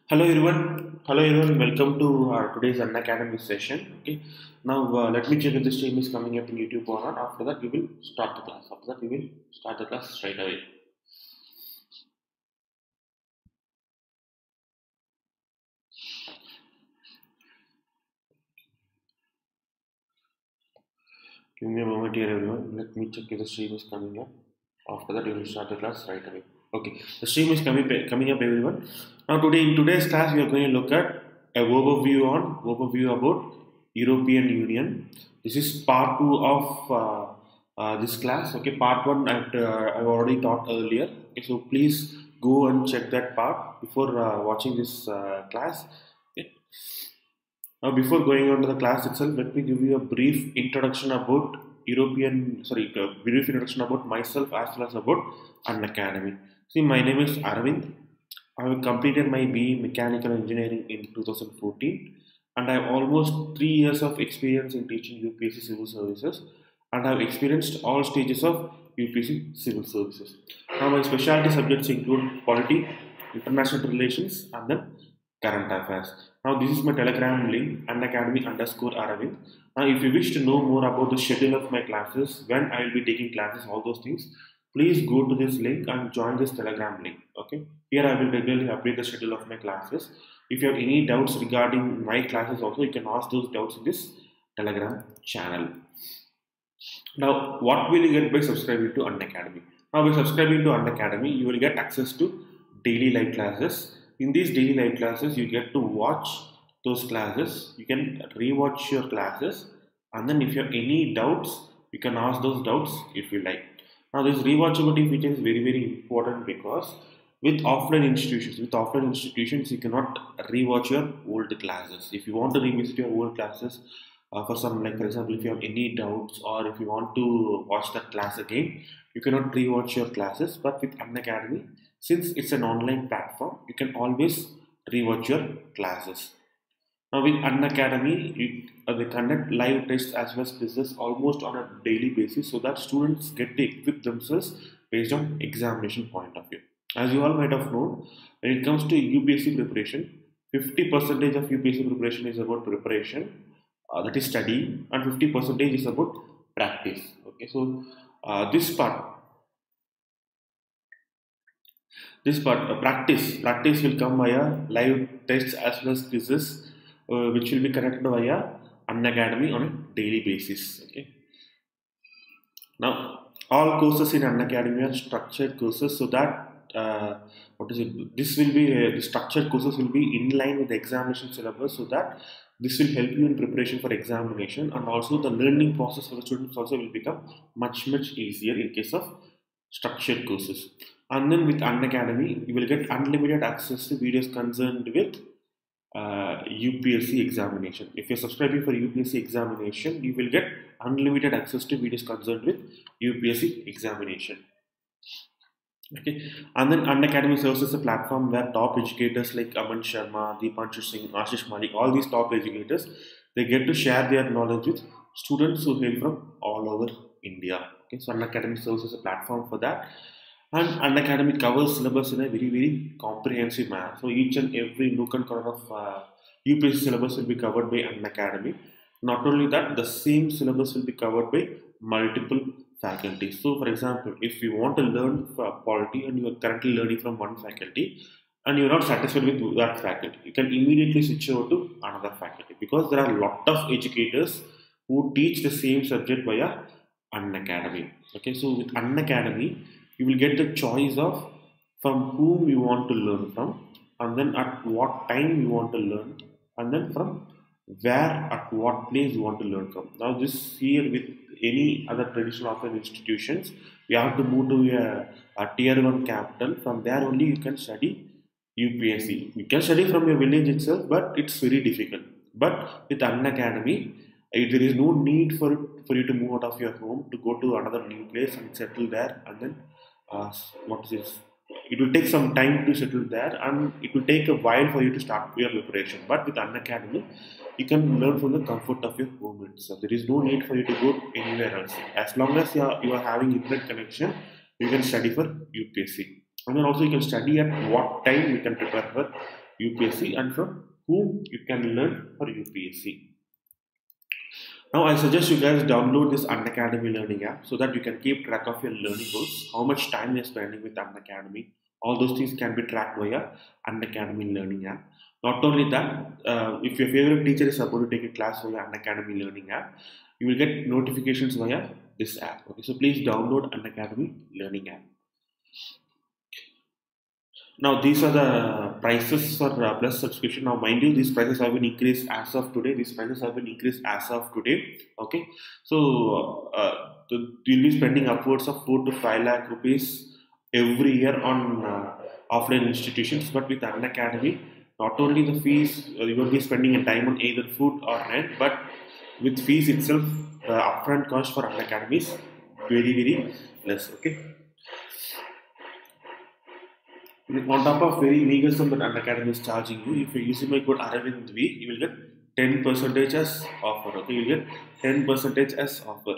Hello everyone. Welcome to our today's Unacademy session. Okay. Now let me check if the stream is coming up in YouTube or not. After that, we will start the class. After that, we will start the class straight away. Give me a moment here, everyone. Let me check if the stream is coming up. After that, we will start the class right away. Okay. The stream is coming up, everyone. Now today in today's class, we are going to look at a overview about European Union. This is part two of this class. Okay, part one I've already taught earlier. Okay, so please go and check that part before watching this class. Okay. Now, before going on to the class itself, let me give you a brief introduction about brief introduction about myself as well as about Unacademy. See, my name is Aravind. I have completed my BE Mechanical Engineering in 2014, and I have almost 3 years of experience in teaching UPSC Civil Services, and I have experienced all stages of UPSC Civil Services. Now, my specialty subjects include polity, international relations, and then current affairs. Now, this is my Telegram link, unacademy_Aravind. Now, if you wish to know more about the schedule of my classes, when I will be taking classes, all those things, please go to this link and join this Telegram link. Okay. Here I will regularly update the schedule of my classes. If you have any doubts regarding my classes also, you can ask those doubts in this Telegram channel. Now, what will you get by subscribing to Unacademy? Now, by subscribing to Unacademy, you will get access to daily live classes. In these daily live classes, you get to watch those classes. You can rewatch your classes, and then if you have any doubts, you can ask those doubts if you like. Now, this rewatchability feature is very important because with offline institutions, you cannot rewatch your old classes. If you want to revisit your old classes, for some, like for example, if you have any doubts or if you want to watch that class again, you cannot rewatch your classes. But with Unacademy, since it's an online platform, you can always rewatch your classes. Now with Unacademy, they conduct live tests as well as quizzes almost on a daily basis, so that students get to equip themselves based on examination point of view. As you all might have known, when it comes to UPSC preparation, 50% of UPSC preparation is about preparation, that is study, and 50% is about practice. Okay, so this part practice will come via live tests as well as quizzes, which will be conducted via Unacademy on a daily basis. Okay, now all courses in Unacademy are structured courses, so that what is it this will be the structured courses will be in line with the examination syllabus, so that this will help you in preparation for examination, and also the learning process for the students also will become much easier in case of structured courses. And then with Unacademy, you will get unlimited access to videos concerned with UPSC examination. If you're subscribing for UPSC examination, you will get unlimited access to videos concerned with UPSC examination. Okay, and then Unacademy serves as a platform where top educators like Aman Sharma, Deepanshu Singh, Ashish Malik, all these top educators, they get to share their knowledge with students who hail from all over India. Okay, so Unacademy serves as a platform for that, and Unacademy covers syllabus in a very comprehensive manner. So each and every nook and corner of UPSC syllabus will be covered by Unacademy. Not only that, the same syllabus will be covered by multiple faculties. So, for example, if you want to learn for polity and you are currently learning from one faculty and you are not satisfied with that faculty, you can immediately switch over to another faculty, because there are a lot of educators who teach the same subject via Unacademy. Okay, so with Unacademy, you will get the choice of from whom you want to learn from, and then at what time you want to learn, and then from where at what place you want to learn from. Now, this here with any other traditional offline institutions, you have to move to a tier 1 capital. From there only you can study UPSC. You can study from your village itself, but it's very difficult. But with Unacademy, there is no need for you to move out of your home to go to another new place and settle there, and then what is this? It will take some time to settle there, and it will take a while for you to start your preparation. But with Unacademy, you can learn from the comfort of your home itself. There is no need for you to go anywhere else. As long as you are having internet connection, you can study for UPSC. And then also you can study at what time you can prepare for UPSC and from whom you can learn for UPSC. Now I suggest you guys download this Unacademy learning app so that you can keep track of your learning goals, how much time you're spending with Unacademy. All those things can be tracked via Unacademy learning app. Not only that, if your favorite teacher is about to take a class via Unacademy learning app, you will get notifications via this app. Okay, so please download Unacademy learning app. Now these are the prices for plus subscription. Now mind you, these prices have been increased as of today. These prices have been increased as of today. Okay, so you'll be spending upwards of 4 to 5 lakh rupees every year on offline institutions. But with Unacademy, not only the fees, you will be spending a time on either food or rent, but with fees itself, the upfront cost for Unacademy is very less. Okay. On top of very meager sum that Unacademy is charging you, if you're using my code Aravind V, you will get 10% as offer. Okay, you will get 10% as offer.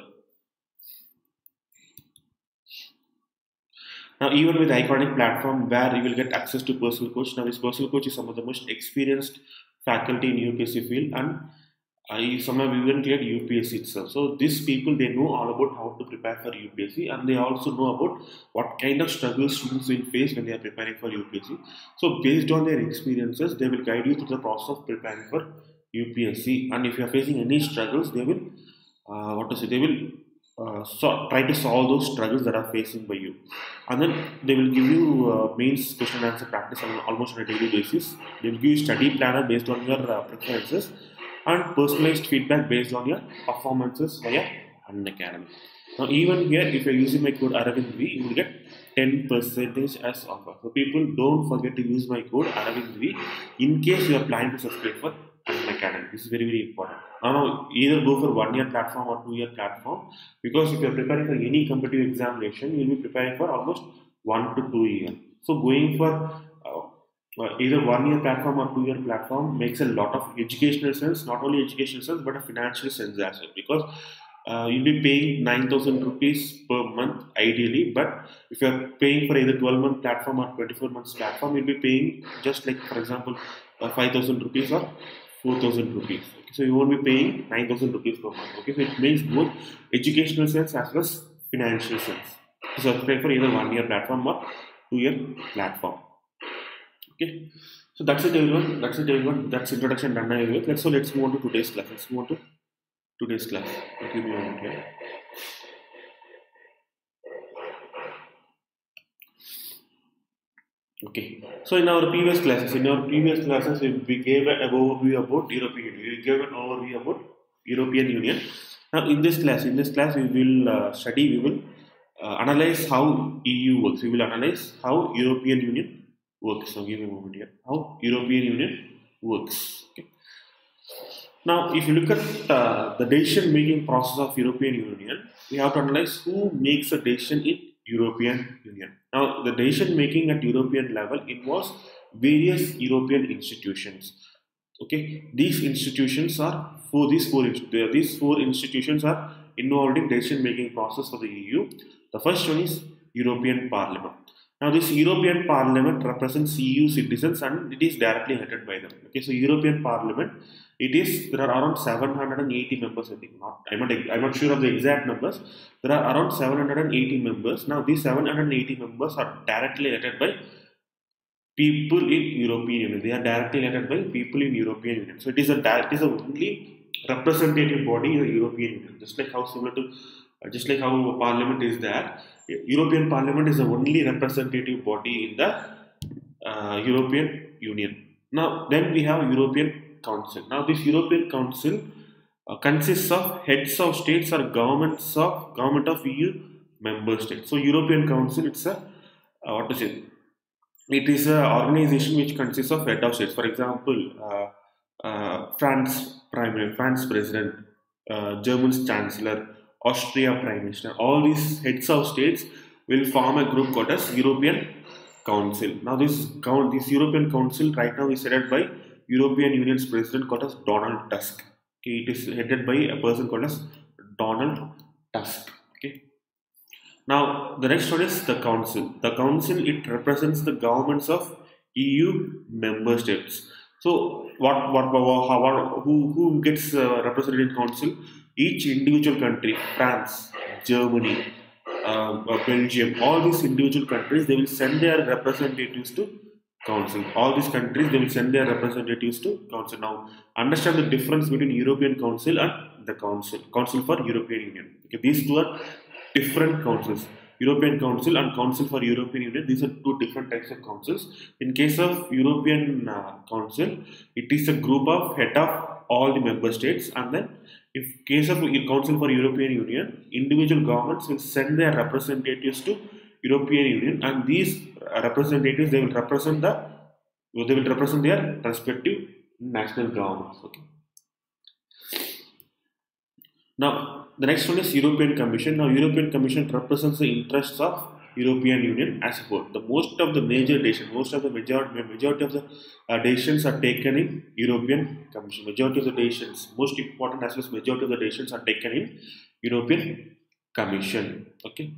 Now, even with iconic platform where you will get access to personal coach. Now, this personal coach is some of the most experienced faculty in UPSC field, and some have even cleared UPSC itself. So these people, they know all about how to prepare for UPSC, and they also know about what kind of struggles students will face when they are preparing for UPSC. So based on their experiences, they will guide you through the process of preparing for UPSC. And if you are facing any struggles, they will try to solve those struggles that are facing by you, and then they will give you mains question and answer practice on almost on a daily basis. They will give you study planner based on your preferences, and personalized feedback based on your performances via Unacademy. Now, even here, if you're using my code Aravind V, you will get 10% as offer. So, people, don't forget to use my code Aravind V in case you are planning to subscribe for Unacademy. This is very important. Now, either go for 1 year platform or 2 year platform, because if you're preparing for any competitive examination, you'll be preparing for almost 1 to 2 years. So, going for either 1 year platform or 2 year platform makes a lot of educational sense, not only educational sense but a financial sense as well, because you'll be paying 9,000 rupees per month ideally, but if you're paying for either 12-month platform or 24 months platform, you'll be paying just like, for example, 5,000 rupees or 4,000 rupees. Okay, so you won't be paying 9,000 rupees per month. Okay, so it makes both educational sense as well as financial sense. So subscribe for either 1 year platform or 2 year platform. Okay, so that's it everyone. That's introduction done now. Let's move on to today's class. Give me a moment here. Okay, so in our previous classes, we gave an overview about European Union. Now in this class, we will analyze how EU works. We will analyze how European Union works. So give me a moment here. How European Union works. Okay. Now, if you look at the decision-making process of European Union, we have to analyze who makes a decision in European Union. Now, the decision-making at European level involves various European institutions. Okay, these four institutions are involved in decision-making process for the EU. The first one is European Parliament. Now, this European Parliament represents EU citizens and it is directly elected by them. Okay, so European Parliament, there are around 780 members. I think I'm not sure of the exact numbers. There are around 780 members. Now, these 780 members are directly elected by people in European Union. They are directly elected by people in European Union. So it is a only representative body in the European Union. Just like how Parliament is there, European Parliament is the only representative body in the European Union. Now, then we have European Council. Now, this European Council consists of heads of states or government of EU member states. So, European Council, it's a it is an organization which consists of head of states. For example, France President, German's Chancellor, Austria Prime Minister. All these heads of states will form a group called as European Council. Now, this European Council right now is headed by European Union's President called as Donald Tusk. Okay, it is headed by a person called as Donald Tusk. Okay. Now, the next one is the Council. The Council, it represents the governments of EU member states. So who gets represented in council? Each individual country, France, Germany, Belgium, all these individual countries, they will send their representatives to council. All these countries, they will send their representatives to council. Now, understand the difference between European Council and the Council for European Union. Okay, these two are different councils. European Council and Council for European Union, these are two different types of councils. In case of European Council, it is a group of head of all the member states, and then if case of Council for European Union, individual governments will send their representatives to European Union, and these representatives, they will represent their respective national governments. Okay. Now, the next one is European Commission. Now, European Commission represents the interests of European Union as a whole. The most of the majority of the decisions are taken in European Commission. Majority of the decisions, most important as well as majority of the decisions are taken in European Commission. Okay.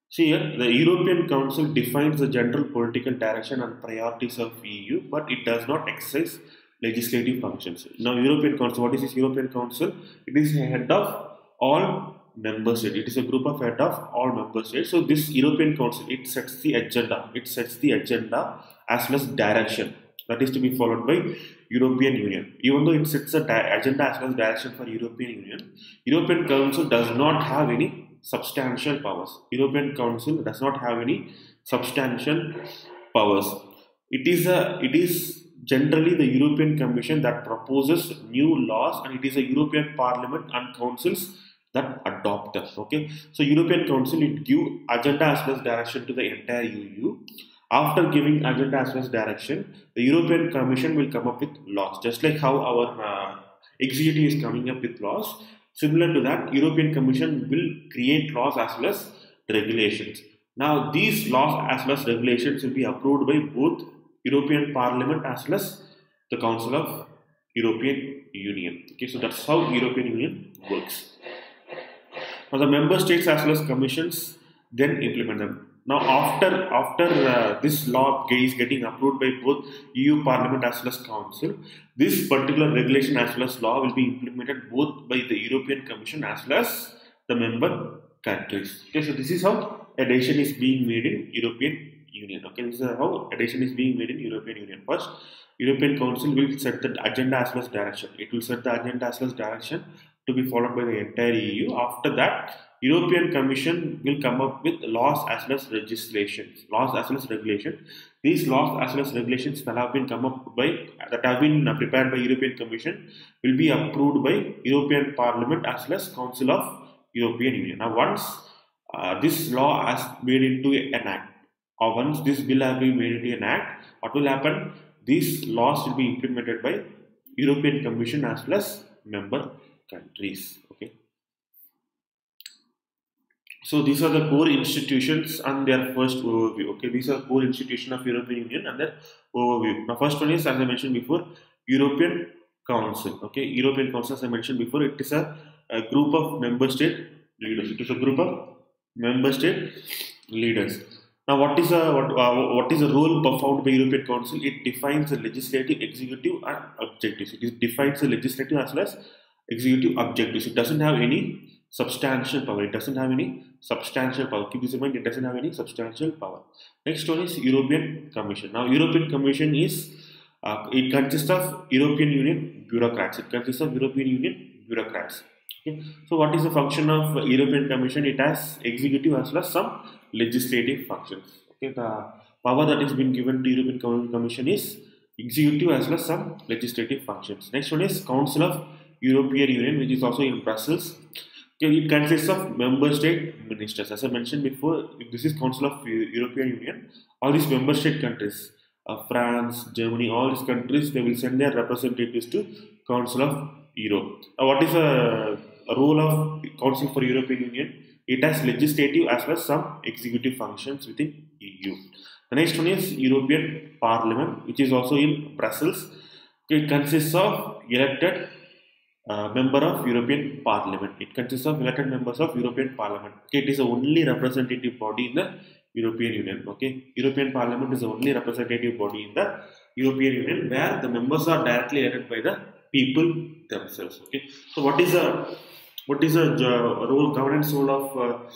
See here, the European Council defines the general political direction and priorities of EU, but it does not exercise legislative functions. Now, European Council, what is this European Council? It is a head of all member states. It is a group of head of all member states. So, this European Council, it sets the agenda. It sets the agenda as well as direction that is to be followed by European Union. Even though it sets the agenda as well as direction for European Union, European Council does not have any substantial powers. European Council does not have any substantial powers. It is generally the European Commission that proposes new laws, and it is a European Parliament and councils that adopt them. Okay, so European Council, it give agenda as well as direction to the entire EU. After giving agenda as well as direction, the European Commission will come up with laws, just like how our executive is coming up with laws. Similar to that, European Commission will create laws as well as regulations. Now, these laws as well as regulations will be approved by both European Parliament as well as the Council of European Union. Okay, so that's how European Union works. Now, the member states as well as commissions then implement them. Now, after this law is getting approved by both EU Parliament as well as Council, this particular regulation as well as law will be implemented both by the European Commission as well as the member countries. Okay, so this is how a decision is being made in European Union. Okay, this is how a decision is being made in European Union. First, European Council will set the agenda as well as direction. It will set the agenda as well as direction to be followed by the entire EU. After that, European Commission will come up with laws as well as legislations, laws as well as regulations. These laws as well as regulations that have been prepared by European Commission will be approved by European Parliament as well as Council of European Union. Now, once this law has made into an act, or once this bill has been made into an act, what will happen? These laws will be implemented by European Commission as well as member countries. Okay. So these are the core institutions and their first overview. Okay, these are core institutions of European Union and their overview. Now, first one is, as I mentioned before, European Council. Okay, European Council, as I mentioned before, it is a group of member state leaders. It is a group of member state leaders. Now, what is the role performed by European Council? It defines the legislative, executive, and objectives. It defines the legislative as well as executive objectives. It doesn't have any substantial power. It doesn't have any substantial power. Keep this in mind. It doesn't have any substantial power. Next one is European Commission. Now, European Commission is it consists of European Union bureaucrats. It consists of European Union bureaucrats. Okay. So, what is the function of European Commission? It has executive as well as some legislative functions. Okay, the power that has been given to European Commission is executive as well as some legislative functions. Next one is Council of European Union, which is also in Brussels. Okay, it consists of member state ministers. As I mentioned before, this is Council of European Union. All these member state countries, France, Germany, all these countries, they will send their representatives to Council of Europe. What is the role of Council for European Union? It has legislative as well as some executive functions within EU. The next one is European Parliament, which is also in Brussels. It consists of elected member of European Parliament. It consists of elected members of European Parliament. Okay, it is the only representative body in the European Union. Okay, European Parliament is the only representative body in the European Union where the members are directly elected by the people themselves. Okay, so what is the role, governance role of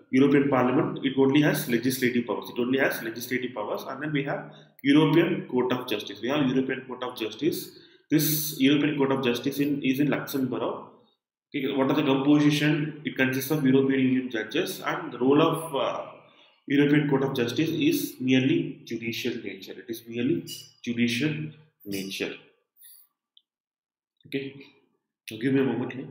European Parliament? It only has legislative powers. It only has legislative powers, and then we have European Court of Justice. We have European Court of Justice. This European Court of Justice is in Luxembourg. Okay, what are the composition? It consists of European Union judges, and the role of European Court of Justice is merely judicial nature. It is merely judicial nature. Okay, so give me a moment here.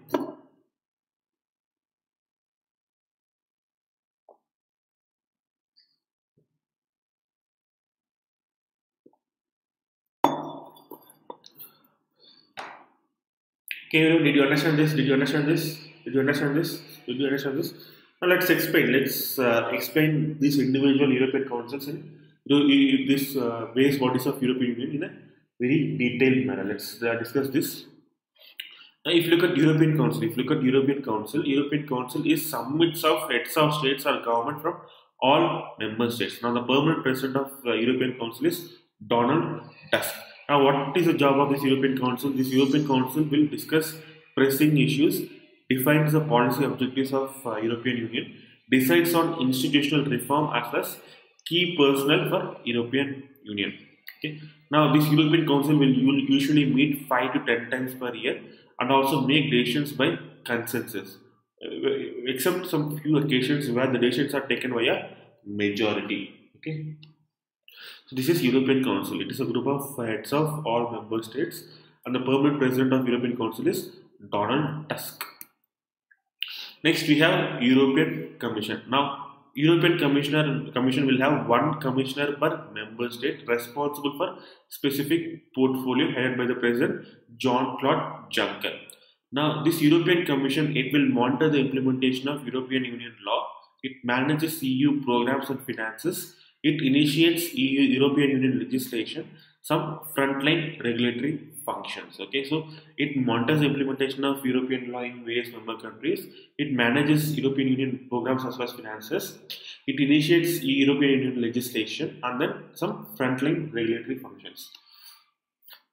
Okay, did you understand this? Did you understand this? Did you understand this? Did you understand this? Now let's explain. Let's explain these individual European councils in this various bodies of European Union in a very detailed manner. Let's discuss this. Now, if you look at European Council, European Council is summits of heads of states or government from all member states. Now, the permanent president of European Council is Donald Tusk. Now, what is the job of this European Council? This European Council will discuss pressing issues, defines the policy objectives of European Union, decides on institutional reform as well as key personnel for European Union. Okay. Now, this European Council will usually meet 5 to 10 times per year and also make decisions by consensus, except some few occasions where the decisions are taken by a majority. Okay. So this is European Council. It is a group of heads of all member states, and the permanent president of European Council is Donald Tusk. Next, we have European Commission. Now, European Commission will have one commissioner per member state responsible for specific portfolio headed by the President Jean-Claude Juncker. Now, this European Commission, it will monitor the implementation of European Union law. It manages EU programs and finances. It initiates European Union legislation, some frontline regulatory functions. Okay, so it monitors the implementation of European law in various member countries. It manages European Union programs as well as finances. It initiates European Union legislation and then some frontline regulatory functions.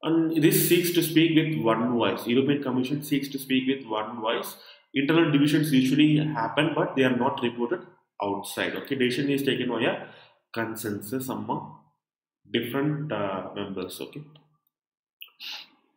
And this seeks to speak with one voice. European Commission seeks to speak with one voice. Internal divisions usually happen, but they are not reported outside. Okay, decision is taken via consensus among different members. Okay.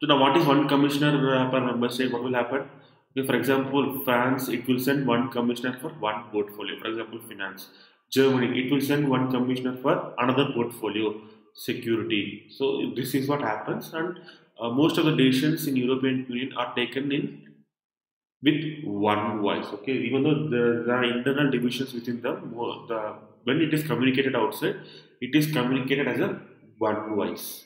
So now, what is one commissioner per member state? What will happen? Okay, for example, France, it will send one commissioner for one portfolio. For example, finance. Germany, it will send one commissioner for another portfolio, security. So this is what happens, and most of the decisions in European Union are taken in with one voice. Okay, even though there are internal divisions within them, when it is communicated outside, it is communicated as a one voice.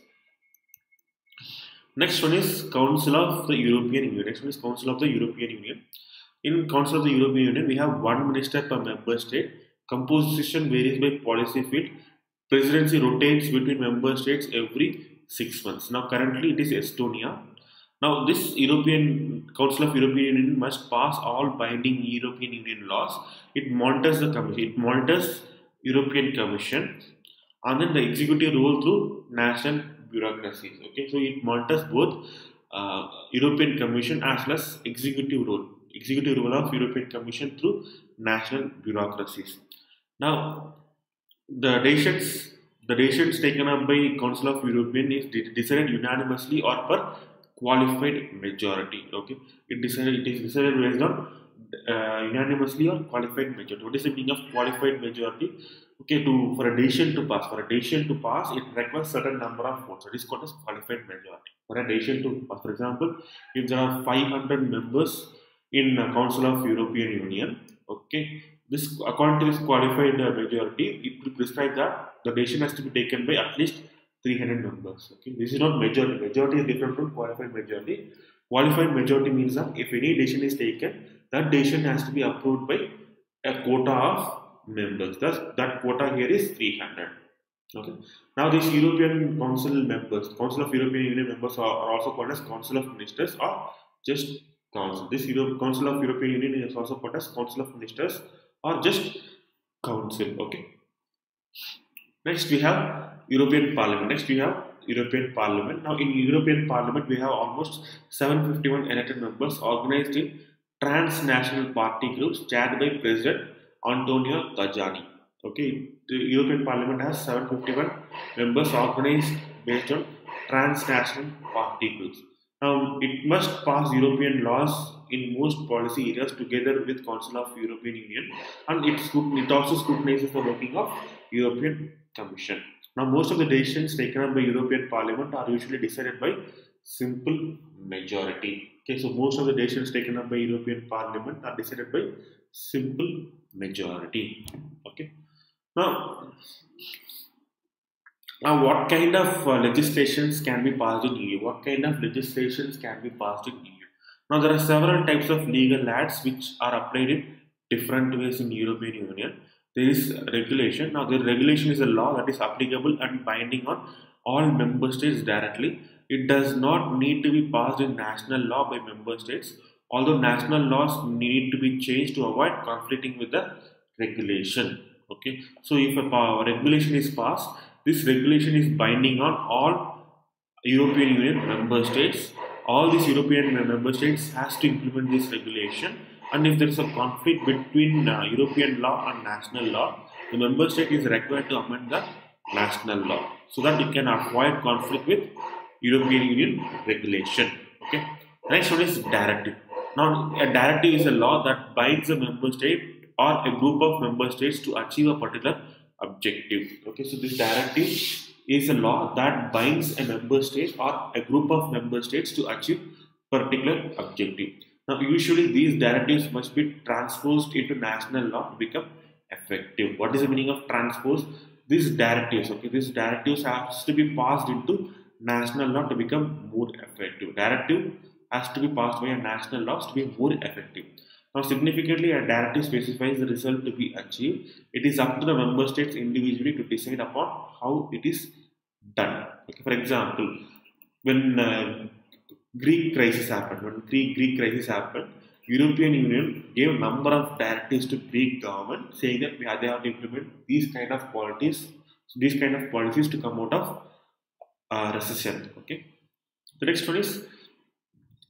Next one is Council of the European Union. Next one is Council of the European Union. In Council of the European Union, we have one minister per member state. Composition varies by policy field. Presidency rotates between member states every 6 months. Now, currently it is Estonia. Now, this European Council of European Union must pass all binding European Union laws. It monitors the Commission. It monitors European Commission, and then the executive role through national bureaucracies. Okay, so it monitors both European Commission as well as executive role of European Commission through national bureaucracies. Now, the decisions taken up by Council of European is decided unanimously or per qualified majority. Okay, it is decided based on unanimously or qualified majority. What is the meaning of qualified majority? Okay, for a decision to pass, it requires certain number of votes. It is called as qualified majority. For a decision to pass, for example, if there are 500 members in Council of European Union, okay, this according to this qualified majority, it will prescribe that the decision has to be taken by at least 300 members. Okay, this is not majority. Majority is different from qualified majority. Qualified majority means that if any decision is taken, that decision has to be approved by a quota of members. Thus, that quota here is 300. Okay. Now, these European Council members, Council of European Union members are also called as Council of Ministers or just Council. This Council of European Union is also called as Council of Ministers or just Council. Okay. Next we have European Parliament. Next we have European Parliament. Now in European Parliament we have almost 751 elected members organized in transnational party groups chaired by President Antonio Tajani. Okay, the European Parliament has 751 members organized based on transnational party groups. Now it must pass European laws in most policy areas together with Council of European Union, and it also scrutinizes the working of European Commission. Now, most of the decisions taken up by European Parliament are usually decided by simple majority. Okay, so most of the decisions taken up by European Parliament are decided by simple majority. Okay. Now, what kind of legislations can be passed in EU? What kind of legislations can be passed in EU? Now, there are several types of legal acts which are applied in different ways in European Union. There is regulation. Now, the regulation is a law that is applicable and binding on all member states directly. It does not need to be passed in national law by member states, although national laws need to be changed to avoid conflicting with the regulation. Okay, so if a regulation is passed, this regulation is binding on all European Union member states. All these European member states has to implement this regulation, and if there is a conflict between European law and national law, the member state is required to amend the national law so that it can avoid conflict with European Union regulation. Okay. Next one is directive. Now, a directive is a law that binds a member state or a group of member states to achieve a particular objective. Okay, so this directive is a law that binds a member state or a group of member states to achieve particular objective. Now, usually these directives must be transposed into national law to become effective. What is the meaning of transpose? These directives, okay, these directives has to be passed into national law to become more effective. Directive has to be passed by a national laws to be more effective. Now, significantly, a directive specifies the result to be achieved. It is up to the member states individually to decide upon how it is done. Okay, for example, when Greek crisis happened, European Union gave a number of directives to Greek government, saying that they have to implement these kind of policies to come out of recession. Okay. The next one is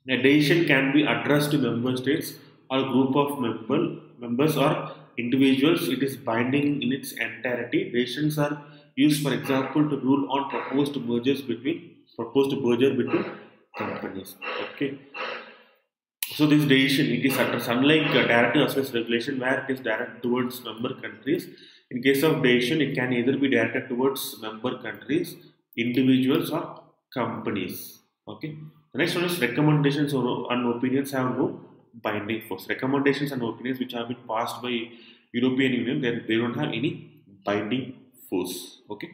a decision can be addressed to member states or group of members or individuals. It is binding in its entirety. Decisions are used, for example, to rule on proposed merger between companies. Okay. So this decision, it is addressed, unlike directive as well as regulation where it is directed towards member countries. In case of decision, it can either be directed towards member countries, individuals or companies. Okay. The next one is recommendations and opinions have no binding force. Recommendations and opinions which have been passed by European Union, they don't have any binding force. Okay.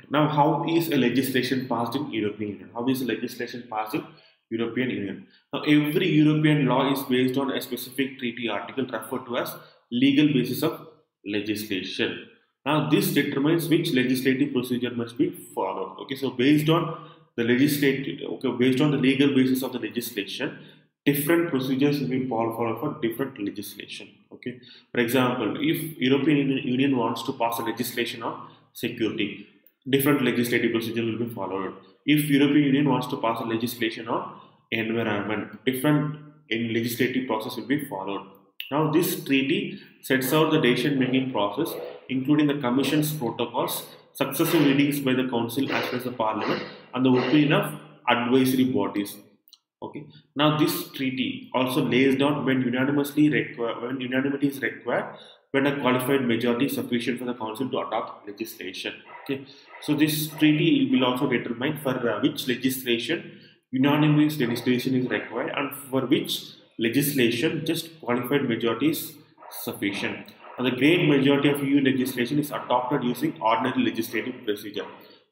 Now, how is a legislation passed in European Union? How is a legislation passed in European Union? Now, every European law is based on a specific treaty article referred to as legal basis of legislation. Now, this determines which legislative procedure must be followed. Okay, so based on the legal basis of the legislation, different procedures will be followed for different legislation. Okay, for example, if European Union wants to pass a legislation on security, different legislative procedure will be followed. If European Union wants to pass a legislation on environment, different legislative process will be followed. Now, this treaty sets out the decision-making process, including the Commission's protocols, successive readings by the Council as well as the Parliament, and the opinion of advisory bodies. Okay. Now, this treaty also lays down when unanimity is required, when a qualified majority is sufficient for the Council to adopt legislation. Okay. So, this treaty will also determine for which legislation unanimous legislation is required and for which legislation just qualified majority is sufficient. And the great majority of EU legislation is adopted using ordinary legislative procedure.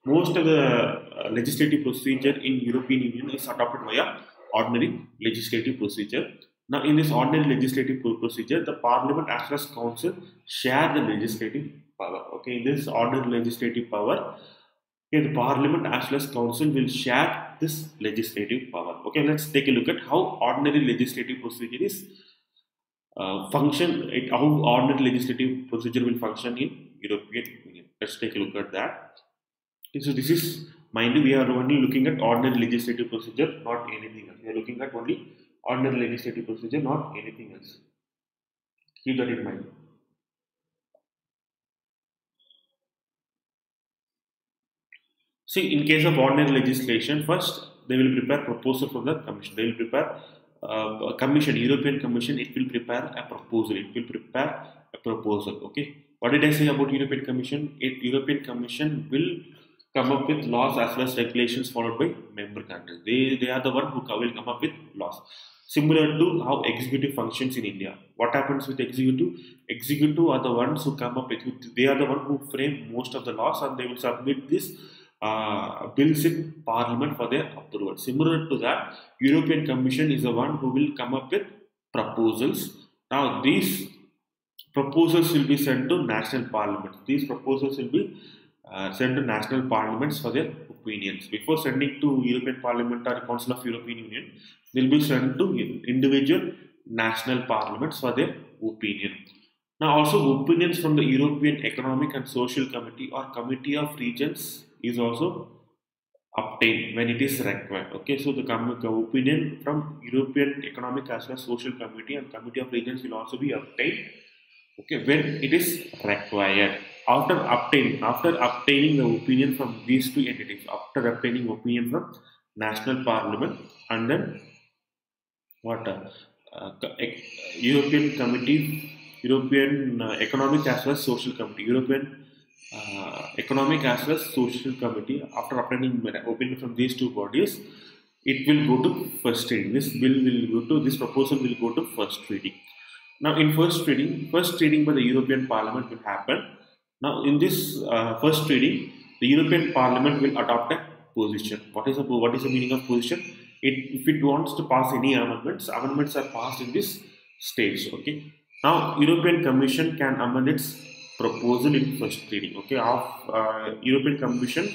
Most of the legislative procedure in European Union is adopted via ordinary legislative procedure. Now, in this ordinary legislative procedure, the Parliament as well as Council share the legislative power. Okay, in this ordinary legislative power, okay, the Parliament as well as Council will share this legislative power. Okay, let's take a look at how ordinary legislative procedure is how ordinary legislative procedure will function in European Union. Let's take a look at that. So this is, mind you, we are only looking at ordinary legislative procedure, not anything else. We are looking at only ordinary legislative procedure, not anything else. Keep that in mind. See, in case of ordinary legislation, first they will prepare proposal from the Commission. They will prepare a Commission, European Commission. It will prepare a proposal. It will prepare a proposal. Okay. What did I say about European Commission? European Commission will come up with laws as well as regulations followed by member countries. They are the one who will come up with laws. Similar to how executive functions in India. What happens with executive? Executive are the ones who come up with. They are the one who frame most of the laws, and they will submit this bills in Parliament for their approval. Similar to that, European Commission is the one who will come up with proposals. Now, these proposals will be sent to national parliaments. These proposals will be sent to national parliaments for their opinions. Before sending to European Parliament or Council of European Union, they will be sent to individual national parliaments for their opinion. Now, also opinions from the European Economic and Social Committee or Committee of Regions is also obtained when it is required. Okay, so the opinion from European Economic as well as Social Committee and Committee of Regions will also be obtained. Okay, when it is required. After obtaining the opinion from these two entities, after obtaining opinion from national parliament and then what European Committee, European Economic as well as Social Committee, European Economic as well as Social Committee, after obtaining opinion from these two bodies, it will go to first reading. This proposal will go to first reading. Now, in first reading by the European Parliament will happen. Now, in this first reading, the European Parliament will adopt a position. What is the meaning of position? If it wants to pass any amendments are passed in this stage. Okay. Now, European Commission can amend its proposal in first reading. Okay. European Commission,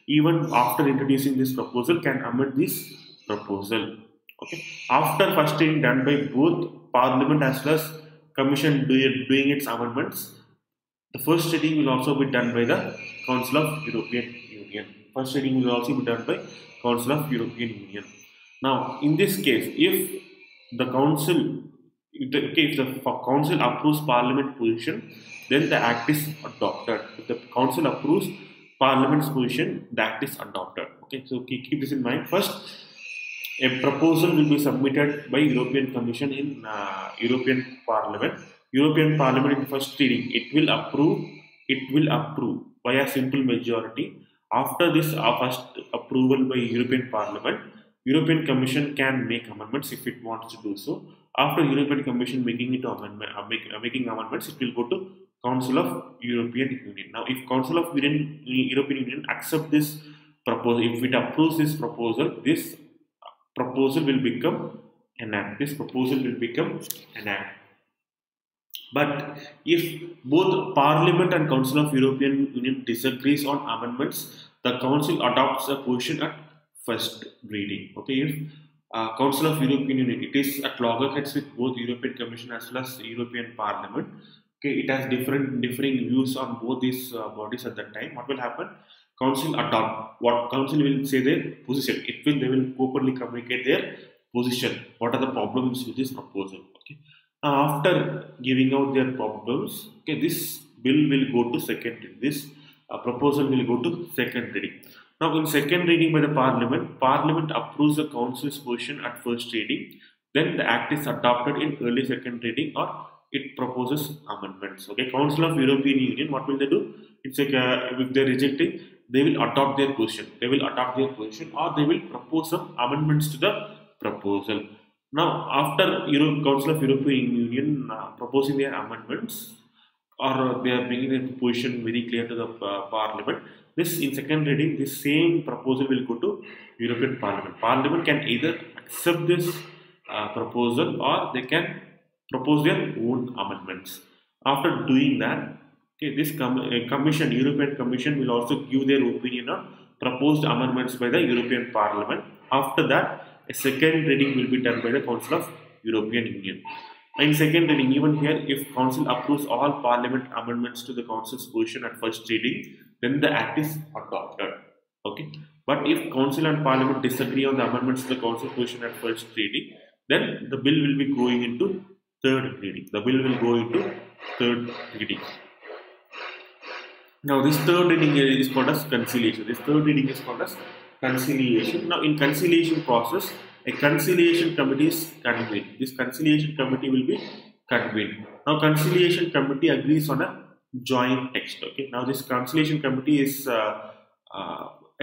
even after introducing this proposal, can amend this proposal. Okay. After first reading done by both Parliament as well as Commission doing its amendments, the first reading will also be done by the Council of European Union. First reading will also be done by Council of European Union. Now, in this case, if the Council approves Parliament position, then the Act is adopted. If the Council approves Parliament's position, the Act is adopted. Okay, so keep this in mind. First, a proposal will be submitted by European Commission in European Parliament. European Parliament in first reading, it will approve by a simple majority. After this first approval by European Parliament, European Commission can make amendments if it wants to do so. After European Commission making amendments, it will go to Council of European Union. Now, if Council of European Union accept this proposal, if it approves this proposal will become an act. This proposal will become an act. But if both Parliament and Council of European Union disagrees on amendments, the Council adopts a position at first reading. Okay, if Council of European Union, it is at loggerheads with both European Commission as well as European Parliament. Okay, it has differing views on both these bodies at that time. What will happen? Council adopt. What Council will say their position. They will openly communicate their position. What are the problems with this proposal? Okay. After giving out their problems, okay, this bill will go to second reading. This proposal will go to second reading. Now, in second reading by the Parliament approves the Council's position at first reading. Then the Act is adopted in early second reading, or it proposes amendments. Okay, Council of European Union, what will they do? It's like if they reject it, they will adopt their position. Or they will propose some amendments to the proposal. Now, after Council of European Union proposing their amendments, or they are bringing their position very clear to the Parliament, this in second reading, this same proposal will go to European Parliament. Parliament can either accept this proposal, or they can propose their own amendments. After doing that, okay, this European Commission will also give their opinion on proposed amendments by the European Parliament. After that, a second reading will be done by the Council of European Union. In second reading, even here, if Council approves all Parliament amendments to the Council's position at first reading, then the Act is adopted. Okay. But if Council and Parliament disagree on the amendments to the Council's position at first reading, then the bill will be going into third reading. The bill will go into third reading. Now, this third reading is called as conciliation. This third reading is called as conciliation. Now, in conciliation process, a conciliation committee is convened. This conciliation committee will be convened. Now, conciliation committee agrees on a joint text. Okay. Now, this conciliation committee is a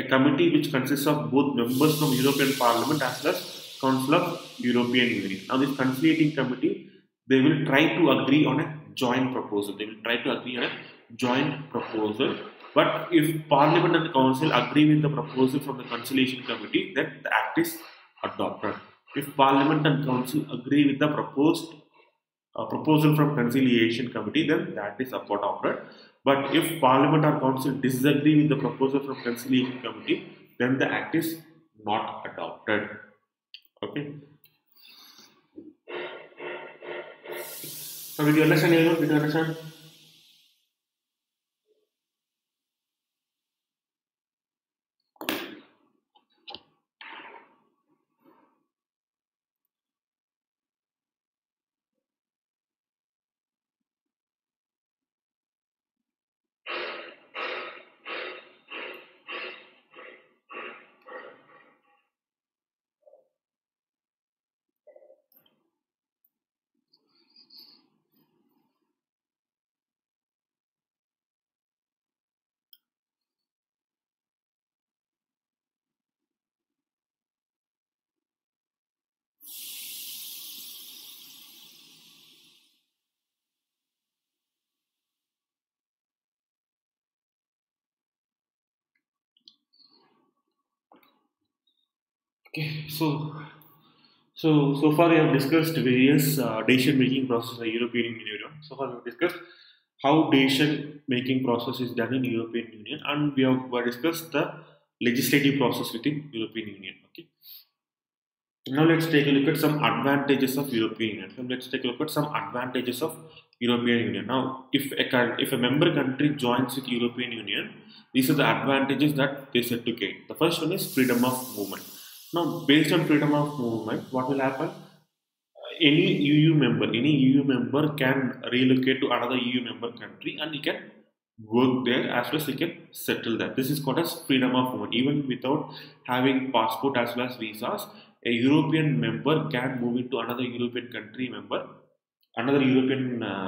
committee which consists of both members from European Parliament as well as Council of European Union. Now, this conciliating committee, they will try to agree on a joint proposal. They will try to agree on a joint proposal. But if Parliament and the Council agree with the proposal from the conciliation committee, then the Act is adopted. If Parliament and Council agree with the proposal from conciliation committee, then that is adopted. But if Parliament or Council disagree with the proposal from conciliation committee, then the Act is not adopted. Okay. So, did you understand? Did you understand? Okay, so far we have discussed various decision-making process in the European Union. So far we have discussed how decision-making process is done in European Union, and we have discussed the legislative process within European Union. Okay. Now let's take a look at some advantages of European Union. So let's take a look at some advantages of European Union. Now, if a member country joins with European Union, these are the advantages that they set to gain. The first one is freedom of movement. Now, based on freedom of movement, what will happen? Any EU member can relocate to another EU member country, and he can work there as well as he can settle there. This is called as freedom of movement. Even without having passport as well as visas, a European member can move into another European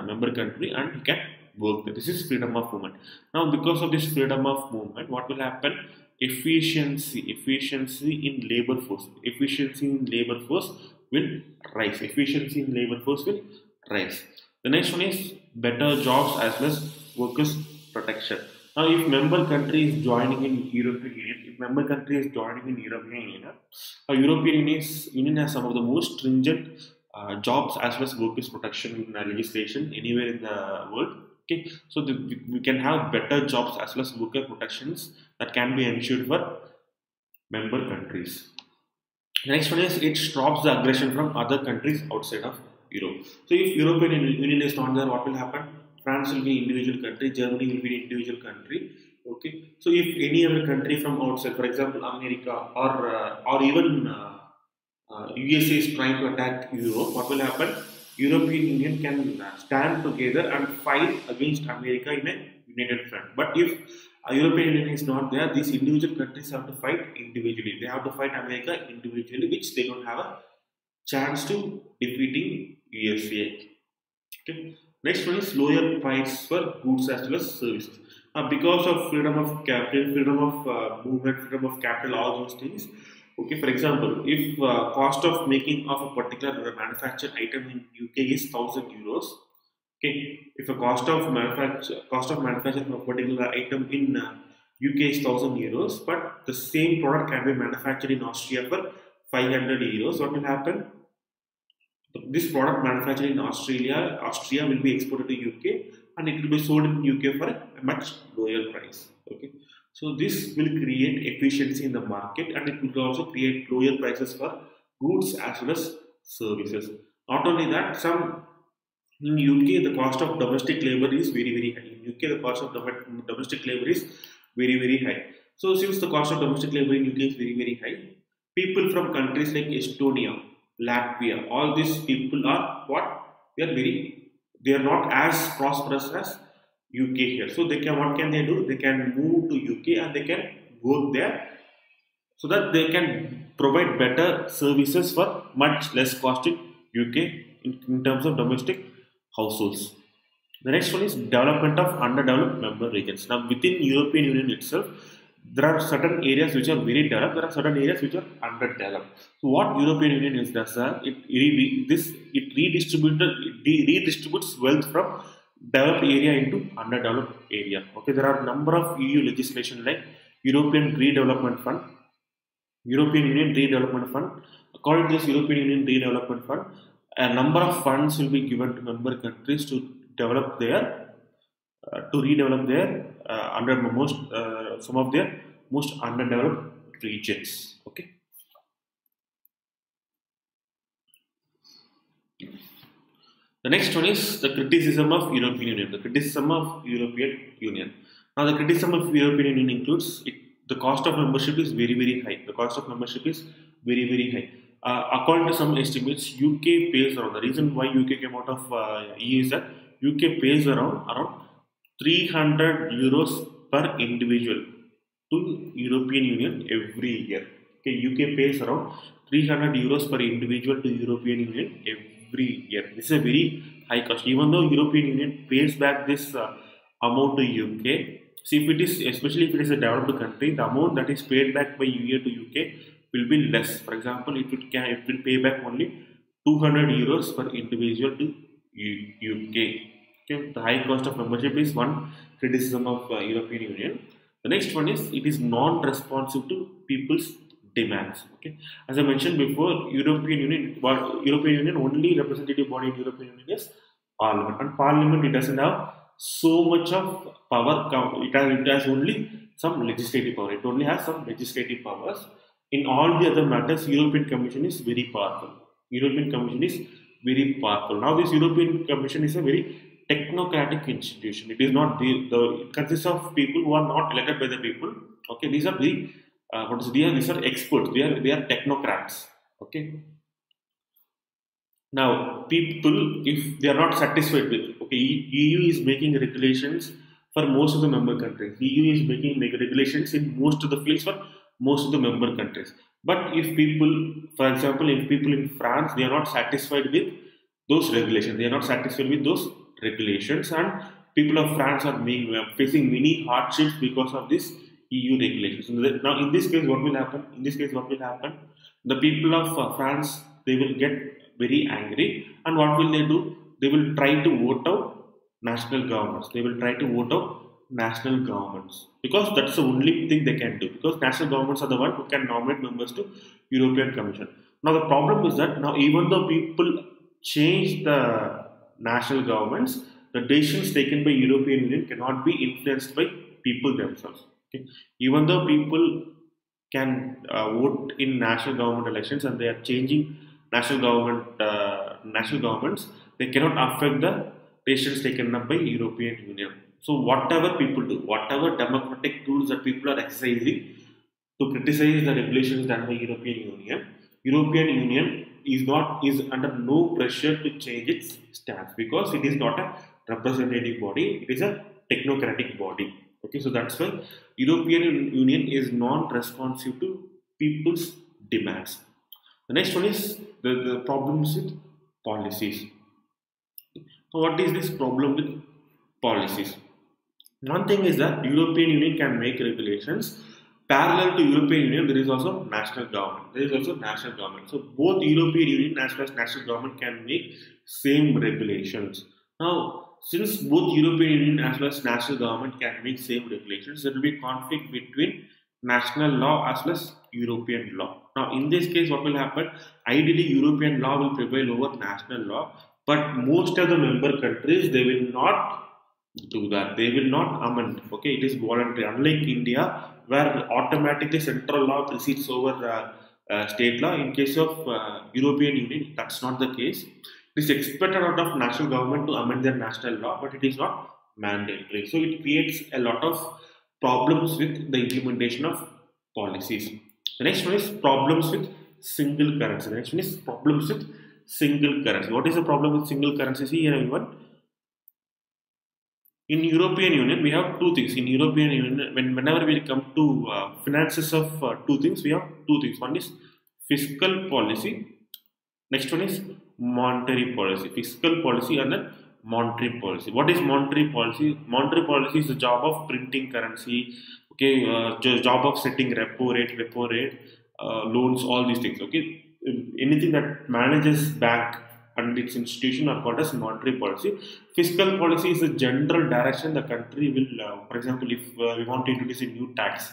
member country, and he can work there. This is freedom of movement. Now, because of this freedom of movement, what will happen? Efficiency in labor force will rise. Efficiency in labor force will rise. The next one is better jobs as well as workers' protection. Now, if member country is joining in European Union, European Union has some of the most stringent jobs as well as workers' protection legislation anywhere in the world. Okay, so we can have better jobs as well as worker protections that can be ensured for member countries. The next one is it stops the aggression from other countries outside of Europe. So if European Union is not there, what will happen? France will be an individual country, Germany will be an individual country. Okay, so if any other country from outside, for example America or even USA is trying to attack Europe, what will happen? European Union can stand together and fight against America in a united front. But if European Union is not there, these individual countries have to fight individually. They have to fight America individually, which they don't have a chance to defeating USA. Okay. Next one is lower price for goods as well as services. Because of freedom of capital, freedom of movement, freedom of capital, all those things. Okay, for example, if cost of making of a particular manufactured item in UK is €1,000, okay, if a cost of manufacture of a particular item in UK is €1,000, but the same product can be manufactured in Austria for €500, what will happen? This product manufactured in Austria will be exported to UK, and it will be sold in UK for a much lower price. Okay, so this will create efficiency in the market, and it will also create lower prices for goods as well as services. Not only that, some In UK, the cost of domestic labor is very high. In UK, the cost of domestic labor is very high. So since the cost of domestic labor in UK is very high, people from countries like Estonia, Latvia, all these people are what? They are not as prosperous as UK here. So they can, what can they do? They can move to UK and they can work there so that they can provide better services for much less cost in UK in terms of domestic households. The next one is development of underdeveloped member regions. Now, within European Union itself, there are certain areas which are very developed. There are certain areas which are underdeveloped. So, what European Union is does redistributes wealth from developed area into underdeveloped area. Okay, there are a number of EU legislation like European Redevelopment Fund, European Union Redevelopment Fund. According to this European Union Redevelopment Fund, a number of funds will be given to member countries to develop their redevelop their under most some of their most underdeveloped regions. Okay. The next one is the criticism of European Union. The criticism of European Union. Now, the criticism of European Union includes the cost of membership is very high. The cost of membership is very high. According to some estimates, UK pays around. The reason why UK came out of EU is that UK pays around 300 euros per individual to European Union every year. Okay, UK pays around 300 euros per individual to European Union every year. This is a very high cost. Even though European Union pays back this amount to UK, see if it is, especially if it is a developed country, the amount that is paid back by EU to UK will be less. For example, it will pay back only 200 euros per individual to UK. Okay, the high cost of membership is one criticism of European Union. The next one is it is non-responsive to people's demands. Okay, as I mentioned before, European Union only representative body in European Union is Parliament, and Parliament, it doesn't have so much of power. It has only some legislative power. It only has some legislative powers. In all the other matters, European Commission is very powerful. European Commission is very powerful. Now, this European Commission is a very technocratic institution. It is not it consists of people who are not elected by the people. Okay, these are these are experts. They are technocrats. Okay. Now, people, if they are not satisfied with, okay, EU is making regulations for most of the member countries. EU is making regulations in most of the fields for most of the member countries. But if people, for example, if people in France, they are not satisfied with those regulations, they are not satisfied with those regulations, and people of France are facing many hardships because of this EU regulations. Now, in this case, what will happen? The people of France, they will get very angry, and what will they do? They will try to vote out national governments. Because that's the only thing they can do. Because national governments are the one who can nominate members to European Commission. Now, the problem is that now, even though people change the national governments, the decisions taken by European Union cannot be influenced by people themselves. Okay? Even though people can vote in national government elections and they are changing national governments, they cannot affect the decisions taken up by European Union. So whatever people do, whatever democratic tools that people are exercising to criticize the regulations done by European Union is under no pressure to change its stance, because it is not a representative body, it is a technocratic body. Okay, so that's why European Union is non-responsive to people's demands. The next one is the problems with policies. So what is this problem with policies? One thing is that European Union can make regulations. Parallel to European Union, there is also national government. So both European Union as well as national government can make same regulations. Now, since both European Union as well as national government can make same regulations, there will be conflict between national law as well as European law. Now, in this case, what will happen? Ideally, European law will prevail over national law, but most of the member countries, they will not do that. They will not amend. Okay, it is voluntary. Unlike India, where automatically central law precedes over state law, in case of European Union, that's not the case. It is expected out of national government to amend their national law, but it is not mandatory. So it creates a lot of problems with the implementation of policies. The next one is problems with single currency. The next one is problems with single currency. What is the problem with single currency? See here, everyone. In European Union, we have two things. In European Union, whenever we come to finances of two things, we have two things. One is fiscal policy. Next one is monetary policy. Fiscal policy and then monetary policy. What is monetary policy? Monetary policy is the job of printing currency. Okay, job of setting repo rate, loans, all these things. Okay, anything that manages bank and its institution are called as monetary policy. Fiscal policy is the general direction the country will, for example, if we want to introduce a new tax,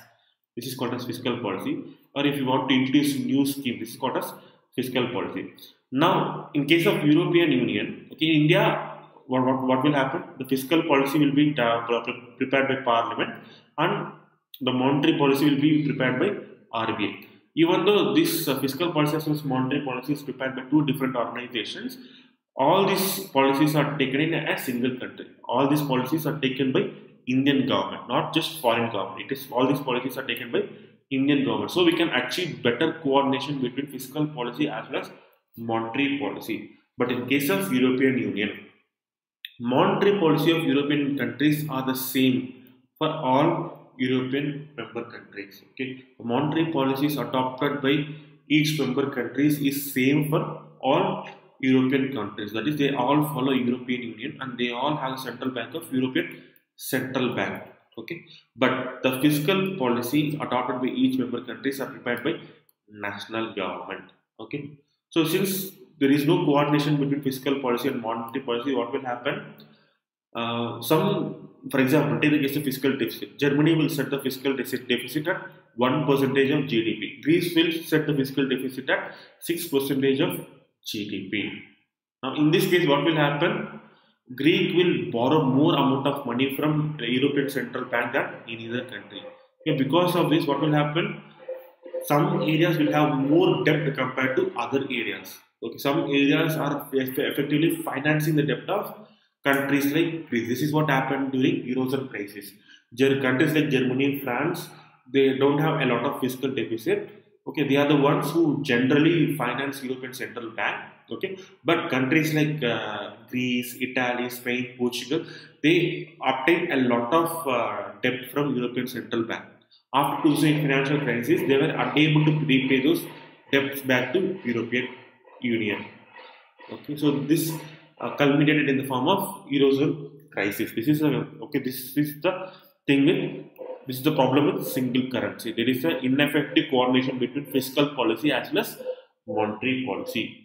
this is called as fiscal policy, or if you want to introduce a new scheme, this is called as fiscal policy. Now, in case of European Union, okay, India, what will happen? The fiscal policy will be prepared by Parliament, and the monetary policy will be prepared by RBI. Even though this fiscal policy as well as monetary policy is prepared by two different organizations, all these policies are taken in a single country. All these policies are taken by Indian government, not just foreign government. It is all these policies are taken by Indian government. So we can achieve better coordination between fiscal policy as well as monetary policy. But in case of European Union, monetary policy of European countries are the same for all European member countries. Okay, the monetary policies adopted by each member countries is same for all European countries. That is, they all follow European Union and they all have a central bank of European Central Bank. Okay, but the fiscal policy adopted by each member countries are prepared by national government. Okay, so since there is no coordination between fiscal policy and monetary policy, what will happen? For example, take the case of fiscal deficit. Germany will set the fiscal deficit at 1% of GDP. Greece will set the fiscal deficit at 6% of GDP. Now, in this case, what will happen? Greek will borrow more amount of money from the European Central Bank than any other country. Okay, because of this, what will happen? Some areas will have more debt compared to other areas. Okay, some areas are effectively financing the debt of countries like Greece. This is what happened during Eurozone crisis. Countries like Germany, France, they don't have a lot of fiscal deficit. Okay, they are the ones who generally finance European Central Bank. Okay, but countries like Greece, Italy, Spain, Portugal, they obtain a lot of debt from European Central Bank. After 2008 financial crisis, they were unable to repay those debts back to European Union. Okay, so this culminated in the form of Eurozone crisis. This is the thing with this is the problem with single currency. There is an ineffective coordination between fiscal policy as well as monetary policy.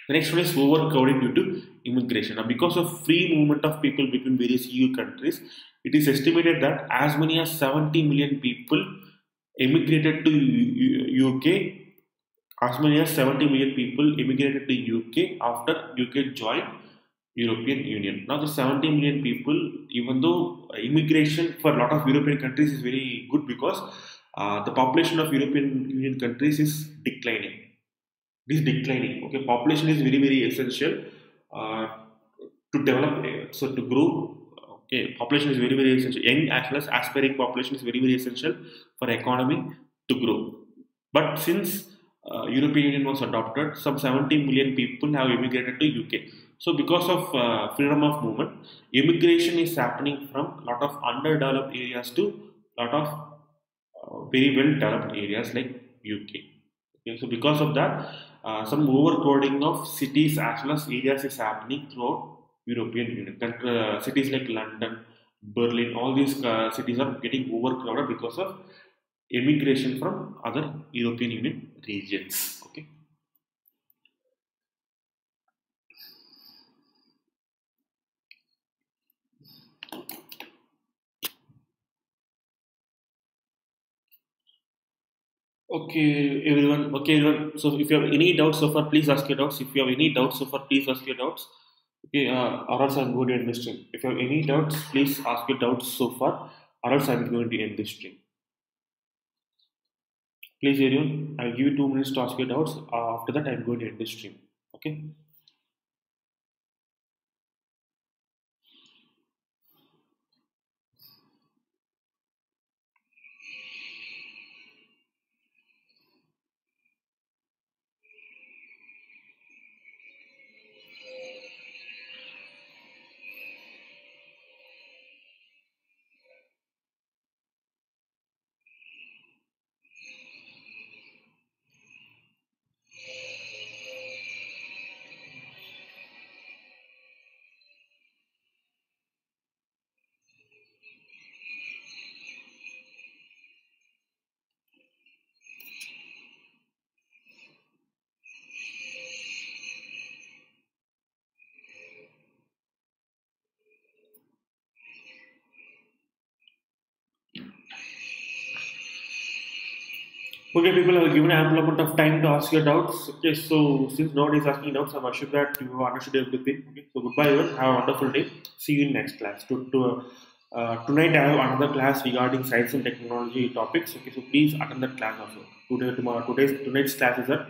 The next one is overcrowding due to immigration. Now, because of free movement of people between various EU countries, it is estimated that as many as 70 million people immigrated to UK. As many as 70 million people immigrated to UK after UK joined European Union. Now, the 70 million people, even though immigration for a lot of European countries is very good because the population of European Union countries is declining. It is declining. Okay, population is very essential to develop. So to grow, okay, population is very essential. Young as well as aspiring population is very essential for economy to grow. But since European Union was adopted, some 70 million people have immigrated to UK. So because of freedom of movement, immigration is happening from a lot of underdeveloped areas to a lot of very well developed areas like UK. Okay, so because of that, some overcrowding of cities as well as areas is happening throughout European Union. Cities like London, Berlin, all these cities are getting overcrowded because of immigration from other European Union regions. Okay. Okay, everyone. Okay, everyone. So, if you have any doubts so far, please ask your doubts. If you have any doubts so far, please ask your doubts. Okay, or else I'm going to end this stream. If you have any doubts, please ask your doubts so far, or else I'm going to end this stream. Please, everyone, I'll give you 2 minutes to ask your doubts. After that, I'm going to end this stream. Okay. Okay, people have given ample amount of time to ask your doubts. Okay, so since nobody is asking doubts, I'm assured that you have understood everything. Okay, so goodbye, everyone. Have a wonderful day. See you in next class. Tonight, I have another class regarding science and technology topics. Okay, so please attend that class also. Tonight's class is at